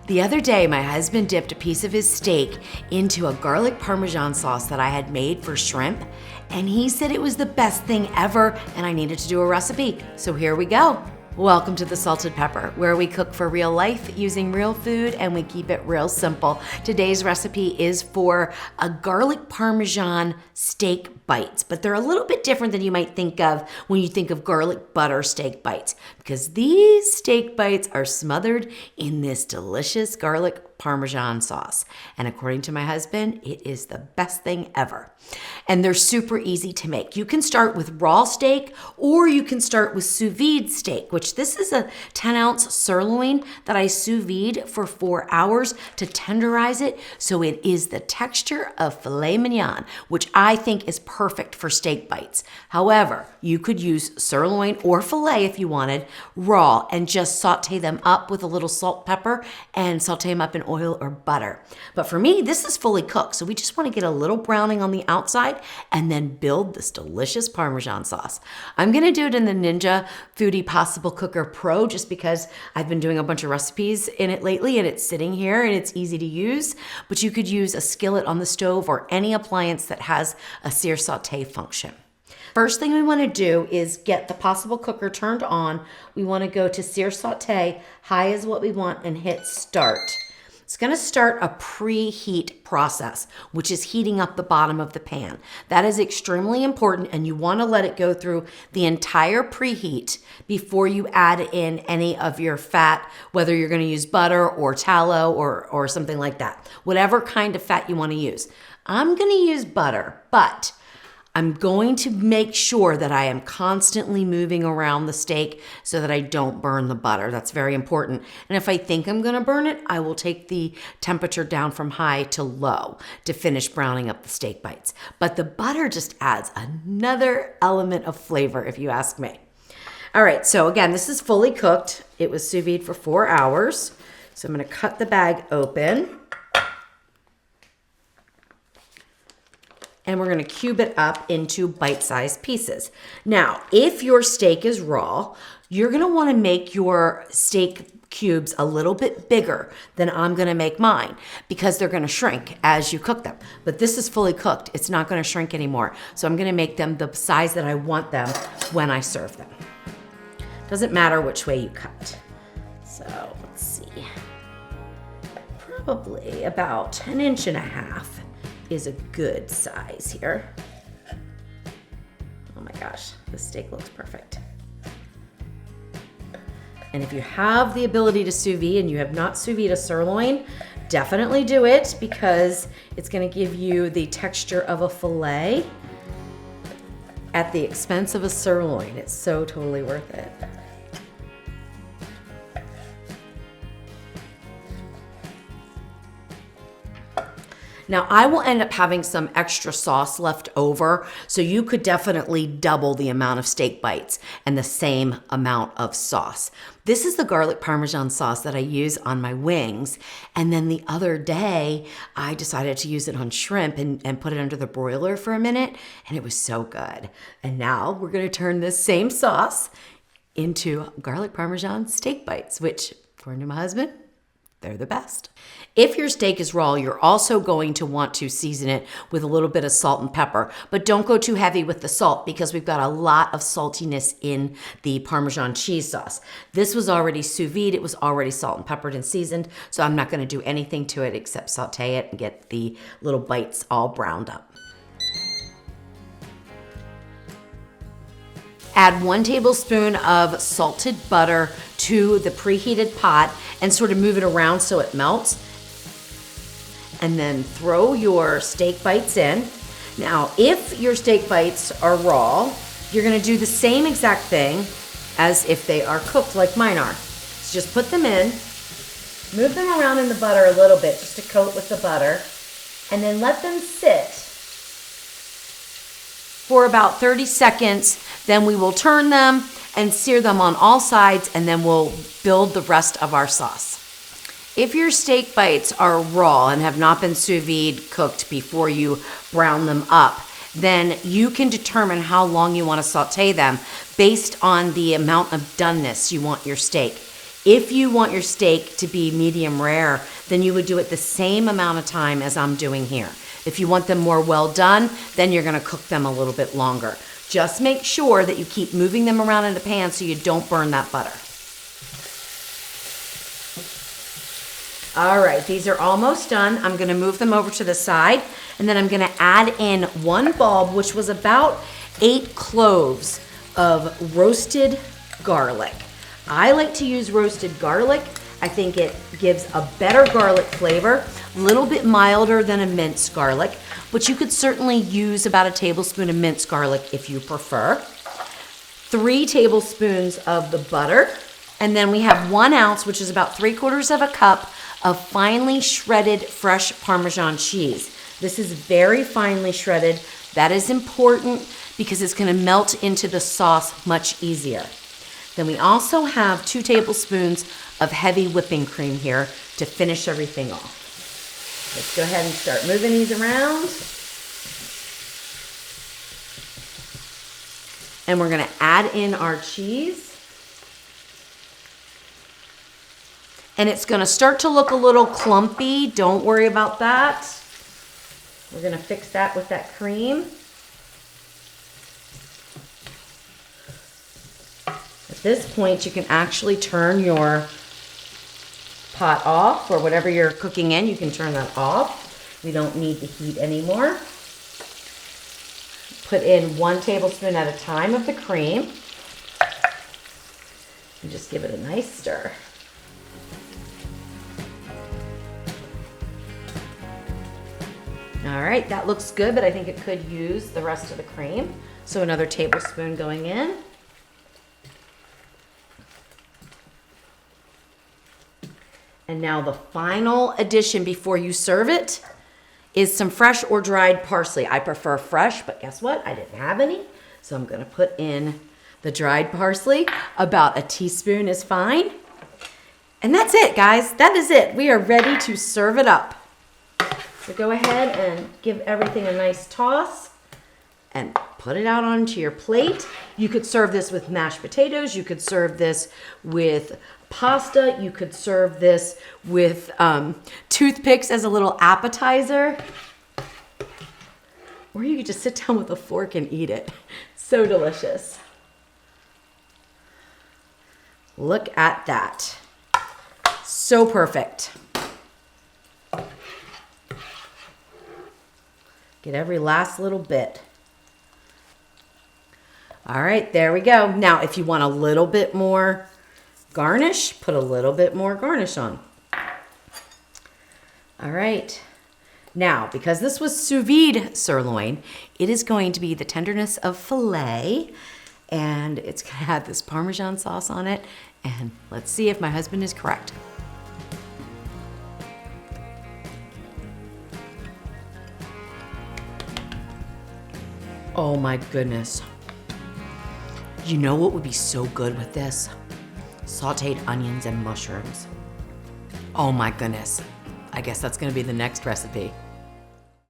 The other day, my husband dipped a piece of his steak into a garlic Parmesan sauce that I had made for shrimp, and he said it was the best thing ever, and I needed to do a recipe. So here we go. Welcome to The Salted Pepper, where we cook for real life using real food and we keep it real simple. Today's recipe is for a garlic Parmesan steak bites, but they're a little bit different than you might think of when you think of garlic butter steak bites, because these steak bites are smothered in this delicious garlic Parmesan sauce. And according to my husband, it is the best thing ever. And they're super easy to make. You can start with raw steak or you can start with sous vide steak, which this is a 10-ounce sirloin that I sous vide for 4 hours to tenderize it so it is the texture of filet mignon, which I think is perfect for steak bites. However, you could use sirloin or filet if you wanted raw and just saute them up with a little salt, pepper, and saute them up in oil or butter. But for me, this is fully cooked, so we just want to get a little browning on the outside and then build this delicious Parmesan sauce. I'm going to do it in the Ninja Foodie Possible Cooker Pro just because I've been doing a bunch of recipes in it lately and it's sitting here and it's easy to use, but you could use a skillet on the stove or any appliance that has a sear saute function. First thing we want to do is get the Possible Cooker turned on. We want to go to sear saute, high is what we want, and hit start. It's going to start a preheat process, which is heating up the bottom of the pan. That is extremely important, and you want to let it go through the entire preheat before you add in any of your fat, whether you're going to use butter or tallow or something like that. Whatever kind of fat you want to use. I'm going to use butter, but I'm going to make sure that I am constantly moving around the steak so that I don't burn the butter. That's very important. And if I think I'm going to burn it, I will take the temperature down from high to low to finish browning up the steak bites. But the butter just adds another element of flavor, if you ask me. All right, so again, this is fully cooked. It was sous vide for 4 hours. So I'm going to cut the bag open. And we're going to cube it up into bite-sized pieces. Now, if your steak is raw, you're going to want to make your steak cubes a little bit bigger than I'm going to make mine because they're going to shrink as you cook them. But this is fully cooked. It's not going to shrink anymore. So I'm going to make them the size that I want them when I serve them. Doesn't matter which way you cut. So let's see. Probably about 1.5 inches is a good size here. Oh my gosh, this steak looks perfect. And if you have the ability to sous vide and you have not sous vide a sirloin, definitely do it because it's going to give you the texture of a filet at the expense of a sirloin. It's so totally worth it. Now, I will end up having some extra sauce left over, so you could definitely double the amount of steak bites and the same amount of sauce. This is the garlic Parmesan sauce that I use on my wings, and then the other day, I decided to use it on shrimp and put it under the broiler for a minute, and it was so good. And now we're going to turn this same sauce into garlic Parmesan steak bites, which, according to my husband, they're the best. If your steak is raw, you're also going to want to season it with a little bit of salt and pepper, but don't go too heavy with the salt because we've got a lot of saltiness in the Parmesan cheese sauce. This was already sous vide. It was already salt and peppered and seasoned, so I'm not going to do anything to it except saute it and get the little bites all browned up. Add 1 tablespoon of salted butter to the preheated pot and sort of move it around so it melts. And then throw your steak bites in. Now, if your steak bites are raw, you're gonna do the same exact thing as if they are cooked like mine are. So just put them in, move them around in the butter a little bit just to coat with the butter, and then let them sit for about 30 seconds. Then we will turn them and sear them on all sides, and then we'll build the rest of our sauce. If your steak bites are raw and have not been sous vide cooked before you brown them up, then you can determine how long you want to saute them based on the amount of doneness you want your steak. If you want your steak to be medium rare, then you would do it the same amount of time as I'm doing here. If you want them more well done, then you're gonna cook them a little bit longer. Just make sure that you keep moving them around in the pan so you don't burn that butter. All right, these are almost done. I'm gonna move them over to the side, and then I'm gonna add in 1 bulb, which was about 8 cloves of roasted garlic. I like to use roasted garlic. I think it gives a better garlic flavor, a little bit milder than a minced garlic, but you could certainly use about a tablespoon of minced garlic if you prefer. 3 tablespoons of the butter, and then we have 1 ounce, which is about 3/4 of a cup of finely shredded fresh Parmesan cheese. This is very finely shredded. That is important because it's gonna melt into the sauce much easier. Then we also have 2 tablespoons of heavy whipping cream here to finish everything off. Let's go ahead and start moving these around. And we're gonna add in our cheese. And it's gonna start to look a little clumpy. Don't worry about that. We're gonna fix that with that cream. At this point, you can actually turn your pot off, or whatever you're cooking in, you can turn that off. We don't need the heat anymore. Put in 1 tablespoon at a time of the cream. And just give it a nice stir. All right, that looks good, but I think it could use the rest of the cream. So another tablespoon going in. And now the final addition before you serve it is some fresh or dried parsley. I prefer fresh, but guess what? I didn't have any. So I'm gonna put in the dried parsley. About a teaspoon is fine. And that's it, guys. That is it. We are ready to serve it up. So go ahead and give everything a nice toss and put it out onto your plate. You could serve this with mashed potatoes. You could serve this with pasta. You could serve this with toothpicks as a little appetizer. Or you could just sit down with a fork and eat it. So delicious. Look at that. So perfect. Get every last little bit. All right, there we go. Now, if you want a little bit more garnish, put a little bit more garnish on. All right. Now, because this was sous vide sirloin, it is going to be the tenderness of filet, and it's gonna have this Parmesan sauce on it. And let's see if my husband is correct. Oh my goodness. You know what would be so good with this? Sauteed onions and mushrooms. Oh my goodness. I guess that's gonna be the next recipe.